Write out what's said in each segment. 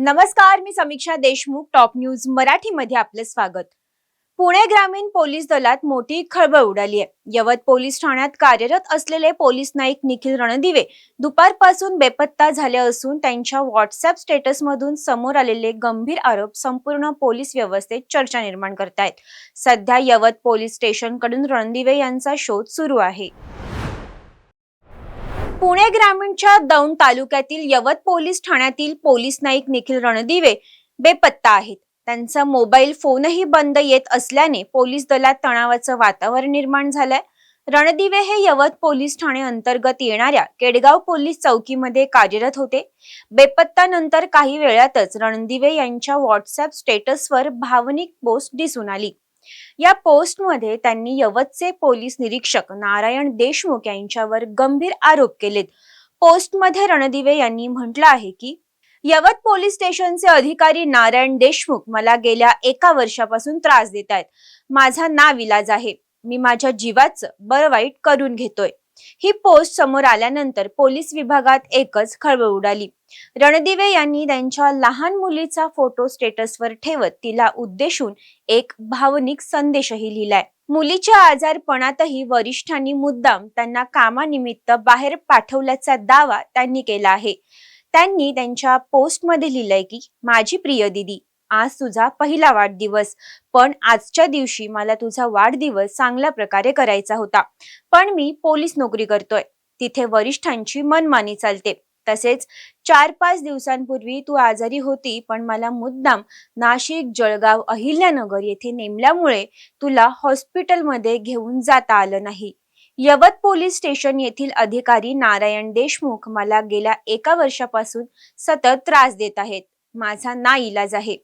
नमस्कार, मी समीक्षा Deshmukh. Top news मराठीमध्ये आपले स्वागत. पुणे ग्रामीण पोलीस दलात मोठी खळबळ उडाली आहे. यवत पोलीस ठाण्यात कार्यरत असलेले पोलीस नाईक निखिल रणदिवे दुपारपासून बेपत्ता झाले असून त्यांच्या व्हॉट्सअप स्टेटसमधून समोर आलेले गंभीर आरोप संपूर्ण पोलीस व्यवस्थेत चर्चा निर्माण करतायत. सध्या यवत पोलीस स्टेशनकडून रणदिवे यांचा शोध सुरू आहे. पुणे ग्रामीणच्या दौंड तालुक्यातील यवत पोलीस ठाण्यातील पोलीस नाईक निखिल रणदिवे बेपत्ता आहेत. त्यांचा मोबाईल फोनही बंद येत असल्याने पोलीस दलात तणावाचं वातावरण निर्माण झालंय. रणदिवे हे यवत पोलीस ठाणे अंतर्गत येणाऱ्या केडगाव पोलीस चौकीमध्ये कार्यरत होते. बेपत्तानंतर काही वेळातच रणदिवे यांच्या व्हॉट्सअप स्टेटसवर भावनिक पोस्ट दिसून आली. या पोस्टमध्ये त्यांनी यवतचे पोलीस निरीक्षक नारायण देशमुख यांच्यावर गंभीर आरोप केलेत. पोस्टमध्ये रणदिवे यांनी म्हटलं आहे की यवत पोलीस स्टेशनचे अधिकारी नारायण देशमुख मला गेल्या 1 वर्षापासून त्रास देत आहेत. माझा नाविलाज आहे. मी माझ्या जीवाचं बरं वाईट करून घेतोय. ही पोस्ट समोर आल्यानंतर पोलीस विभागात एकच खळबळ उडाली. रणदिवे यांनी त्यांच्या लहान मुलीचा फोटो स्टेटसवर ठेवत तिला उद्देशून एक भावनिक संदेशही लिहिलाय. मुलीच्या आजारपणातही वरिष्ठांनी मुद्दाम त्यांना कामानिमित्त बाहेर पाठवल्याचा दावा त्यांनी केला आहे. त्यांनी त्यांच्या पोस्टमध्ये लिहिलंय की माझी प्रिय दीदी, आज तुझा पहिला वाढदिवस, पण आजच्या दिवशी मला तुझा वाढदिवस चांगल्या प्रकारे करायचा होता, पण मी पोलीस नोकरी करतोय. तिथे वरिष्ठांची मनमानी चालते. तसेच 4-5 दिवसांपूर्वी तू आजारी होती, पण मला मुद्दाम नाशिक, जळगाव, अहिल्यानगर येथे नेमल्यामुळे तुला हॉस्पिटलमध्ये घेऊन जाता आलं नाही. यवत पोलीस स्टेशन येथील अधिकारी नारायण देशमुख मला गेल्या 1 वर्षापासून सतत त्रास देत आहेत. माझा नाइलाज आहे.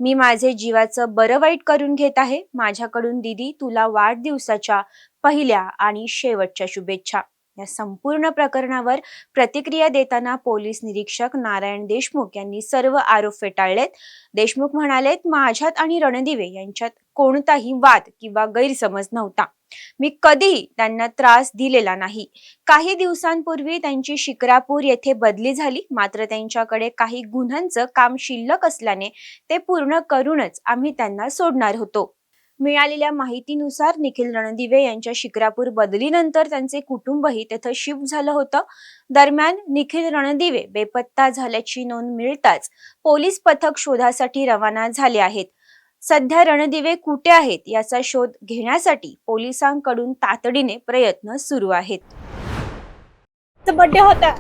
मी माझे जीवाचं बरं वाईट करून घेत आहे. माझ्याकडून दीदी तुला वाढदिवसाच्या पहिल्या आणि शेवटच्या शुभेच्छा. या संपूर्ण प्रकरणावर प्रतिक्रिया देताना पोलीस निरीक्षक नारायण देशमुख यांनी सर्व आरोप फेटाळलेत. देशमुख म्हणालेत, माझ्यात आणि रणदिवे यांच्यात कोणताही वाद किंवा गैरसमज नव्हता. मी कधीही त्यांना त्रास दिलेला नाही. काही दिवसांपूर्वी त्यांची शिक्रापूर येथे बदली झाली, मात्र त्यांच्याकडे काही गुन्ह्यांचं काम शिल्लक असल्याने ते पूर्ण करूनच आम्ही त्यांना सोडणार होतो. मिळालेल्या माहितीनुसार निखिल रणदिवे यांच्या शिक्रापूर बदलीनंतर त्यांचे कुटुंबही तेथे शिफ्ट झालं होतं. दरम्यान निखिल रणदिवे बेपत्ता झाल्याची नोंद मिळताच पोलीस पथक शोधासाठी रवाना झाले आहेत. सध्या रणदिवे कुठे आहेत याचा शोध घेण्यासाठी पोलिसांकडून तातडीने प्रयत्न सुरू आहेत. बर्थडे होता,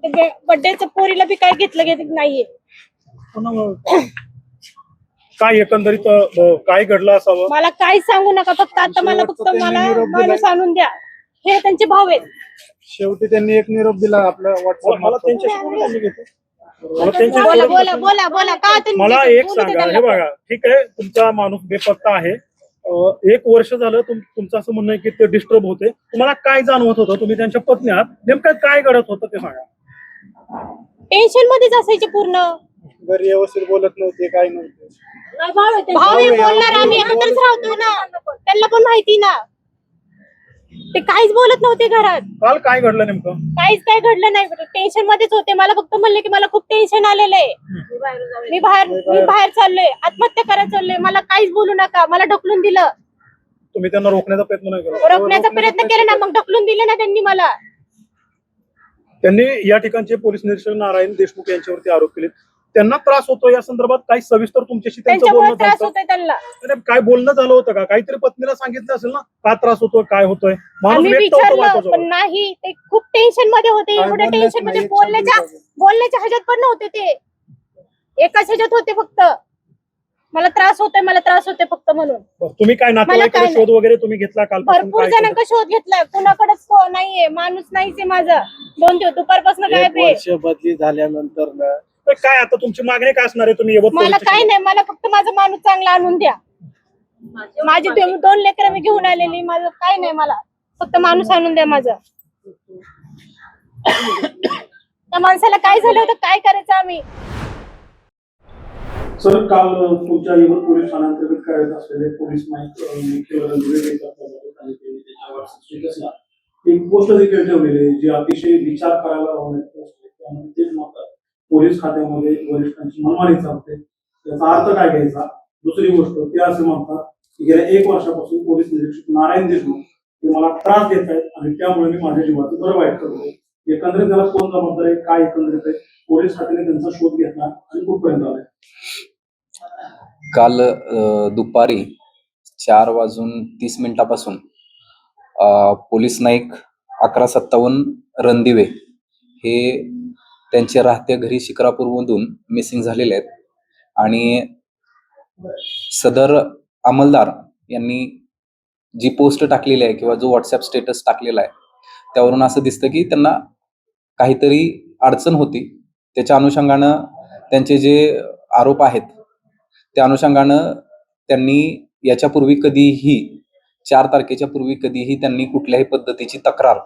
बर्थडेच्या पोरीला बी काय घेतलं नाहीये. काय एकंदरीत काय घडलं असावं मला काही सांगू नका. फक्त मला माणूस आणून द्या. हे त्यांचे भाव आहेत. शेवटी त्यांनी एक निरोप दिला आपल्या व्हॉट्सअप. मला एक सांगा, हे बघा, ठीक आहे, तुमचा माणूस बेपत्ता आहे. 1 वर्ष झालं तुमचं असं म्हणणं आहे की ते डिस्टर्ब होते. तुम्हाला काय जाणवत होतं? तुम्ही त्यांच्या पत्नी आहात, नेमकं काय घडत होतं ते सांगा. टेन्शन मध्येच असायचे पूर्ण. घरी व्यवस्थित बोलत नव्हते, काय नव्हते. भाव बोलणार आम्ही एकत्रच राहतो ना, त्यांना पण माहिती ना. ते काहीच बोलत नव्हते घरात. काल काय घडलं नेमकं? काय घडलं नाही. टेन्शन मध्येच होते. मला फक्त म्हणले की मला खूप टेन्शन आलेलं आहे, मी बाहेर चाललोय, आत्महत्या करायला चाललोय. मला काहीच बोलू नका. मला ढकलून दिलं. तुम्ही त्यांना रोखण्याचा प्रयत्न नाही केला? रोखण्याचा प्रयत्न केला ना, मग ढकलून दिले ना त्यांनी मला. त्यांनी या ठिकाणचे पोलीस निरीक्षक नारायण देशमुख यांच्यावरती आरोप केले. त्यांना त्रास होतो या संदर्भात काही सविस्तर तुमच्याशी त्यांचं बोलणं झालं? काय बोलणं झालं होतं का? काहीतरी पत्नीला सांगितलं असेल ना, का त्रास होतोय, काय होतोय? पण नाही, ते खूप टेन्शन मध्ये होते. एवढ्या टेन्शन मध्ये बोलण्याच्या ह्याच्यात पण नव्हते. ते एकाच ह्याच्यात होते. फक्त मला त्रास होतोय फक्त म्हणून. तुम्ही काय नातेवाईकांचा शोध वगैरे तुम्ही घेतला? काल भरपूर जणांचा शोध घेतला. कुणाकडेच नाहीये. माणूस नाहीच आहे माझा. 2 दिवस दुपारपासून काय बदली झाल्यानंतर काय आता तुमची मागणी काय असणार आहे? तुम्ही मला काय नाही. मला फक्त माझा माणूस चांगला आणून द्या. माझे 2 लेकरं मी घेऊन आलेली. माझं काय नाही. मला फक्त माणूस आणून द्या माझा. त्या माणसाला काय झालं होतं, काय करायचं आम्ही? सर, काल तुमच्या यवत पोलीस ठाण्याअंतर्गत कार्यरत असलेले पोलीस नाईक निखिल रणदिवे एक पोस्ट देखील ठेवलेली जी अतिशय विचार करायला त्यामध्ये तेच म्हणतात पोलीस खात्यामध्ये वरिष्ठांची मनमानी चालते, याचा अर्थ काय घ्यायचा? दुसरी गोष्ट, ते असे म्हणतात की गेल्या 1 वर्षापासून पोलीस निरीक्षक नारायण देशमुख हे मला त्रास देत आहेत आणि त्यामुळे मी माझ्या जीवाचं बरं वाईट करतोय. एकंदरीत त्याला कोण जबाबदार आहे, काय एकंदरीत आहे, पोलीस खात्याने त्यांचा शोध घेतला आणि कुठपर्यंत आलाय? काल दुपारी 4:30 पोलीस नाईक 1157 रणदिवे हे त्यांच्या राहत्या घरी शिक्रापूरमधून मिसिंग झालेले आहेत आणि सदर अंमलदार यांनी जी पोस्ट टाकलेली आहे किंवा जो व्हॉट्सअप स्टेटस टाकलेला आहे त्यावरून असं दिसतं की त्यांना काहीतरी अडचण होती. त्याच्या अनुषंगानं त्यांचे जे आरोप आहेत त्या अनुषंगानं त्यांनी याच्यापूर्वी कधीही 4 तारखेच्या पूर्वी कधीही त्यांनी कुठल्याही पद्धतीची तक्रार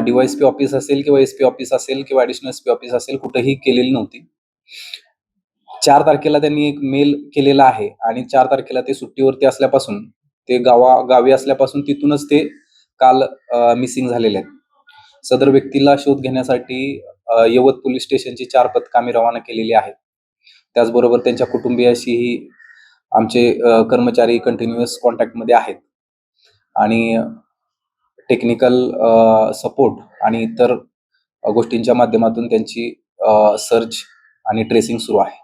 DYSP ऑफिस असेल किंवा SP ऑफिस असेल किंवा ऍडिशनल SP ऑफिस असेल कुठेही केलेली नव्हती. 4 तारखेला त्यांनी एक मेल केलेला आहे आणि 4 तारखेला ते सुट्टीवरती असल्यापासून ते गावी असल्यापासून तिथूनच ते काल मिसिंग झालेले आहेत. सदर व्यक्तीला शोध घेण्यासाठी यवत पोलीस स्टेशनची 4 पथकं आम्ही रवाना केलेली आहेत. त्याचबरोबर त्यांच्या कुटुंबियाशीही आमचे कर्मचारी कंटिन्युअस कॉन्टॅक्टमध्ये आहेत आणि टेक्निकल सपोर्ट आणि इतर गोष्टींच्या माध्यमातून त्यांची सर्च आणि ट्रेसिंग सुरू आहे.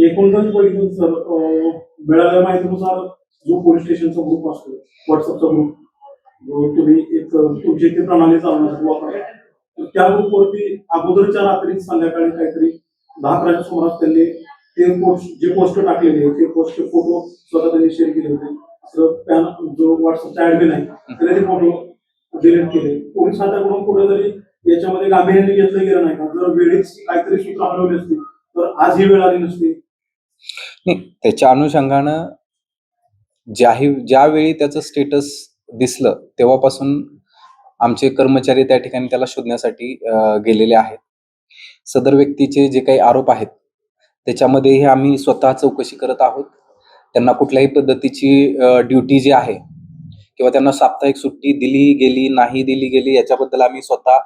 एकूणच बघितलं सर, मिळालेल्या माहितीनुसार जो पोलीस स्टेशनचा ग्रुप असतो, व्हॉट्सअपचा ग्रुप, जो तुम्ही एक तुमची ती प्रणाली चालवण्यासाठी वापरता, तर त्या ग्रुपवरती अगोदरच्या रात्री संध्याकाळी काहीतरी 10-11च्या सुमारास त्यांनी ते पोस्ट टाकलेली आहे ते पोस्टचे फोटो स्वतः त्यांनी शेअर केले होते. जो व्हॉट्सअपचा ऍडमिन आहे त्याने ते फोटो डिलीट केले. पोलीस खात्याकडून कुठेतरी याच्यामध्ये गांभीर्याने घेतलं गेलं नाही का? जर वेळीच काहीतरी सूत्र हलवली असती तर आज ही वेळ आली नसती. त्याच्या अनुषंगानं ज्यावेळी त्याचं स्टेटस दिसलं तेव्हापासून आमचे कर्मचारी त्या ठिकाणी त्याला शोधण्यासाठी गेलेले आहेत. सदर व्यक्तीचे जे काही आरोप आहेत त्याच्यामध्येही आम्ही स्वतः चौकशी करत आहोत. त्यांना कुठल्याही पद्धतीची ड्युटी जी आहे किंवा त्यांना साप्ताहिक सुट्टी दिली गेली नाही दिली गेली याच्याबद्दल आम्ही स्वतः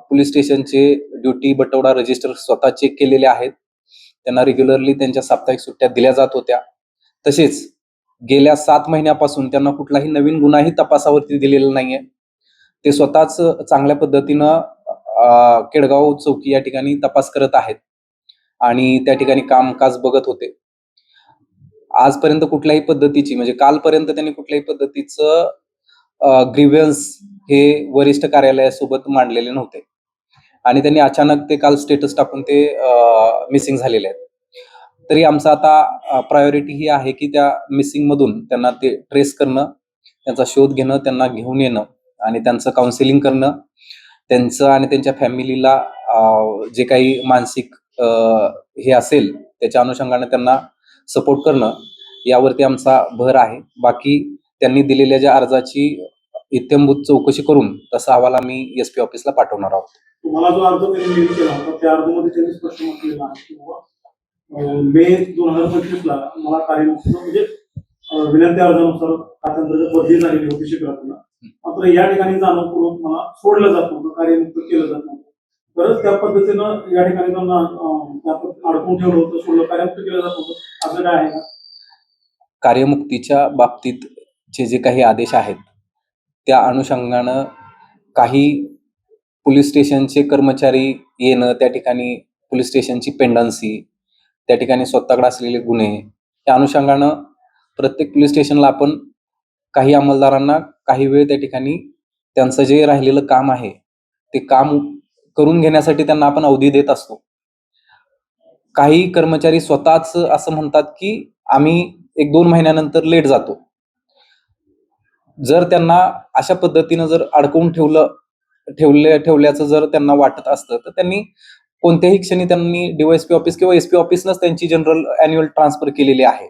पोलीस स्टेशनचे ड्युटी बटवडा रजिस्टर स्वतः चेक केलेले आहेत. त्यांना रेग्युलरली त्यांच्या साप्ताहिक सुट्ट्या दिल्या जात होत्या. तसेच गेल्या 7 महिन्यापासून त्यांना कुठलाही नवीन गुन्हाही तपासावरती दिलेला नाहीये. ते स्वतःच चांगल्या पद्धतीनं केडगाव चौकी या ठिकाणी तपास करत आहेत आणि त्या ठिकाणी कामकाज बघत होते. आजपर्यंत कुठल्याही पद्धतीची म्हणजे कालपर्यंत त्यांनी कुठल्याही पद्धतीचं ग्रीव्हन्स हे वरिष्ठ कार्यालयासोबत मांडलेले नव्हते आणि त्यांनी अचानक ते काल स्टेटस टाकून ते मिसिंग झालेले आहेत. तरी आमचा आता प्रायोरिटी ही आहे की त्या मिसिंग मधून त्यांना ते ट्रेस करणं, त्यांचा शोध घेणं, त्यांना घेऊन येणं आणि त्यांचं काउन्सिलिंग करणं, त्यांचं आणि त्यांच्या फॅमिलीला जे काही मानसिक हे असेल त्याच्या अनुषंगाने त्यांना सपोर्ट करणं यावरती आमचा भर आहे. बाकी त्यांनी दिलेल्या ज्या अर्जाची इत्यंभूत चौकशी करून तसा अहवाल आम्ही SP ऑफिसला पाठवणार आहोत. तुम्हाला जो अर्ज त्यांनी मेल केला होता त्या अर्जामध्ये त्यांनी स्पष्ट म्हटलेलं आहे की मे 2025ला मला कार्यमुक्त म्हणजे विनंती अर्जानुसार खात्यांतर्गत बदली झालेली होती शिक्रापूरला. मात्र या ठिकाणी जाणूनपूर्वक मला सोडलं जात नव्हतं, कार्यमुक्त केलं जात नव्हतं. तरच त्या पद्धतीनं या ठिकाणी त्यांना अडकून ठेवलं होतं, सोडलं, कार्यमुक्त केलं जात नव्हतं. असं काय आहे का? कार्यमुक्तीच्या बाबतीत जे काही आदेश आहेत त्या अनुषंगानं काही पोलीस स्टेशनचे कर्मचारी येणं, त्या ठिकाणी पोलीस स्टेशनची पेंडन्सी, त्या ठिकाणी स्वतःकडे असलेले गुन्हे या अनुषंगानं प्रत्येक पोलीस स्टेशनला आपण काही अंमलदारांना काही वेळ त्या ठिकाणी त्यांचं जे राहिलेलं काम आहे ते काम करून घेण्यासाठी त्यांना आपण अवधी देत असतो. काही कर्मचारी स्वतःच असं म्हणतात की आम्ही 1-2 महिन्यानंतर लेट जातो. जर त्यांना अशा पद्धतीनं जर अडकवून ठेवल्याचं जर त्यांना वाटत असतं तर त्यांनी कोणत्याही क्षणी त्यांनी DYSP ऑफिस किंवा SP ऑफिसनंच त्यांची जनरल अॅन्युअल ट्रान्सफर केलेली आहे.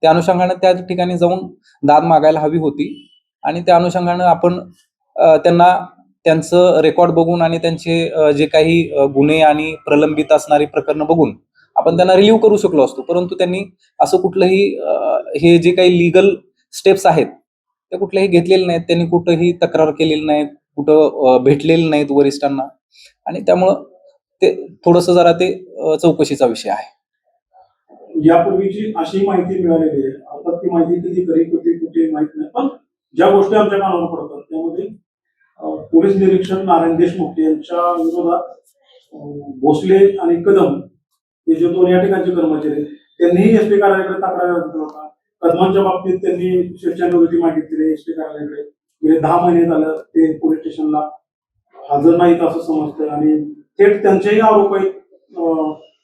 त्या अनुषंगाने त्या ठिकाणी जाऊन दाद मागायला हवी होती आणि त्या अनुषंगानं आपण त्यांना त्यांचं रेकॉर्ड बघून आणि त्यांचे जे काही गुन्हे आणि प्रलंबित असणारी प्रकरणं बघून आपण त्यांना रिलीव्ह करू शकलो असतो. परंतु त्यांनी असं कुठलंही हे जे काही लिगल स्टेप्स आहेत ते कुठलेही घेतलेले नाहीत. त्यांनी कुठंही तक्रार केलेली नाही, कुठं भेटलेले नाहीत वरिष्ठांना. आणि त्यामुळं ते थोडंसं जरा ते चौकशीचा विषय आहे. यापूर्वीची अशी माहिती मिळालेली आहे, आता ती माहिती किती खरी कुठे माहित नाही, पण ज्या गोष्टी आमच्या कानावर पडतात त्यामध्ये पोलीस निरीक्षक नारायण देशमुख यांच्या विरोधात भोसले आणि कदम हे जे दोन या ठिकाणचे कर्मचारी आहेत, त्यांनीही एसपी कार्यालयाकडे तक्रार दिला होता. कदमांच्या बाबतीत त्यांनी स्वेच्छानिवृत्ती मागितली एसपी कार्यालयाकडे. गेले 10 महिने झालं ते पोलीस स्टेशनला हजर नाहीत असं समजतं आणि थेट त्यांचेही आरोप आहेत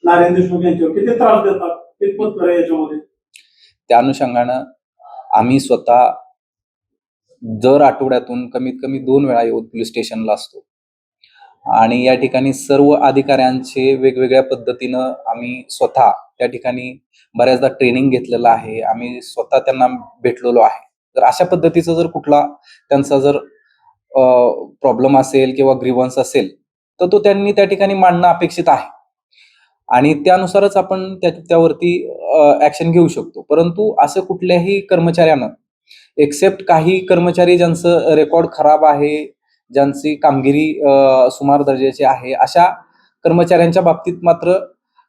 नारायण देशमुख यांच्यावर की ते त्रास देतात. कितपत खरं याच्यामध्ये? त्या अनुषंगानं आम्ही स्वतः दर आठवड्यातून कमीत कमी 2 वेळा येऊन पोलीस स्टेशनला असतो आणि या ठिकाणी सर्व अधिकाऱ्यांचे वेगवेगळ्या पद्धतीनं आम्ही स्वतः त्या ठिकाणी बऱ्याचदा ट्रेनिंग घेतलेलं आहे. आम्ही स्वतः त्यांना भेटलेलो आहे. जर अशा पद्धतीचा जर कुठला त्यांचा जर प्रॉब्लेम असेल किंवा ग्रीव्हन्स असेल तर तो त्यांनी त्या ठिकाणी मांडणं अपेक्षित आहे आणि त्यानुसारच आपण त्यावरती ऍक्शन घेऊ शकतो. परंतु असं कुठल्याही कर्मचाऱ्यानं एक्सेप्ट काही कर्मचारी ज्यांचं रेकॉर्ड खराब आहे, ज्यांची कामगिरी सुमार दर्जाची आहे, अशा कर्मचाऱ्यांच्या बाबतीत मात्र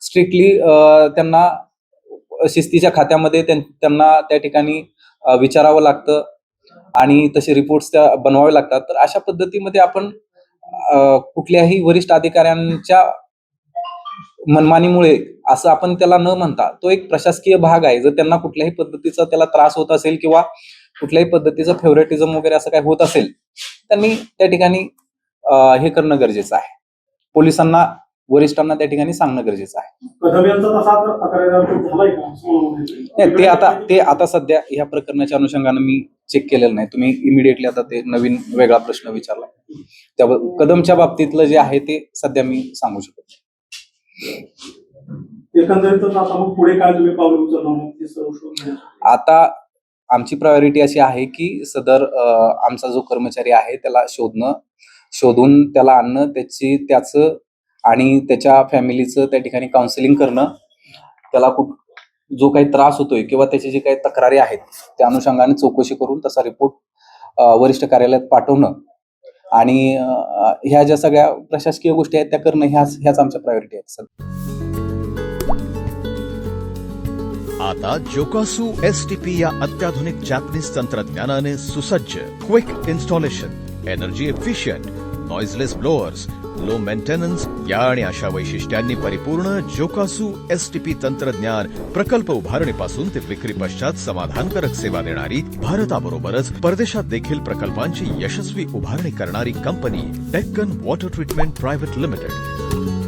स्ट्रिक्टली त्यांना शिस्तीच्या खात्यामध्ये त्यांना त्या ठिकाणी विचारावं लागतं आणि तसे रिपोर्ट्स त्या बनवावे लागतात. तर अशा पद्धतीमध्ये आपण कुठल्याही वरिष्ठ अधिकाऱ्यांच्या मनमानीमुळे असं आपण त्याला न म्हणता तो एक प्रशासकीय भाग आहे. जर त्यांना कुठल्याही पद्धतीचा त्याला त्रास होत असेल किंवा कुठल्याही पद्धतीचं फेवरेटिझम वगैरे असं काही होत असेल त्यांनी त्या ठिकाणी हे करणं गरजेचं आहे. पोलिसांना वरिष्ठांना त्या ठिकाणी सांगणं गरजेचं आहे. ते आता सध्या ह्या प्रकरणाच्या अनुषंगानं मी चेक केलेलं नाही. तुम्ही इमिडिएटली आता ते नवीन वेगळा प्रश्न विचारला. त्या कदमच्या बाबतीतलं जे आहे ते सध्या मी सांगू शकतो. एकंदरीतच आता मग पुढे काय तुम्ही पावलं उचलणार? आता आमची प्रायोरिटी अशी आहे की सदर आमचा जो कर्मचारी आहे त्याला शोधून त्याला आणणं, त्याचं आणि त्याच्या फॅमिलीचं त्या ठिकाणी काउन्सिलिंग करणं, त्याला जो काही त्रास होतोय किंवा त्याची जी काही तक्रारी आहेत त्या अनुषंगाने चौकशी करून तसा रिपोर्ट वरिष्ठ कार्यालयात पाठवणं आणि ह्या ज्या सगळ्या प्रशासकीय गोष्टी आहेत त्या करणं ह्याच आमच्या प्रायोरिटी आहेत. आता जोकासू STP या अत्याधुनिक जॅपनीज तंत्रज्ञानाने सुसज्ज quick installation, energy efficient, noiseless blowers, low maintenance या आणि अशा वैशिष्ट्यांनी परिपूर्ण जोकासू STP तंत्रज्ञान प्रकल्प उभारणीपासून ते विक्री पश्चात समाधानकारक सेवा देणारी, भारताबरोबरच परदेशात देखील प्रकल्पांची यशस्वी उभारणी करणारी company Deccan water treatment private limited.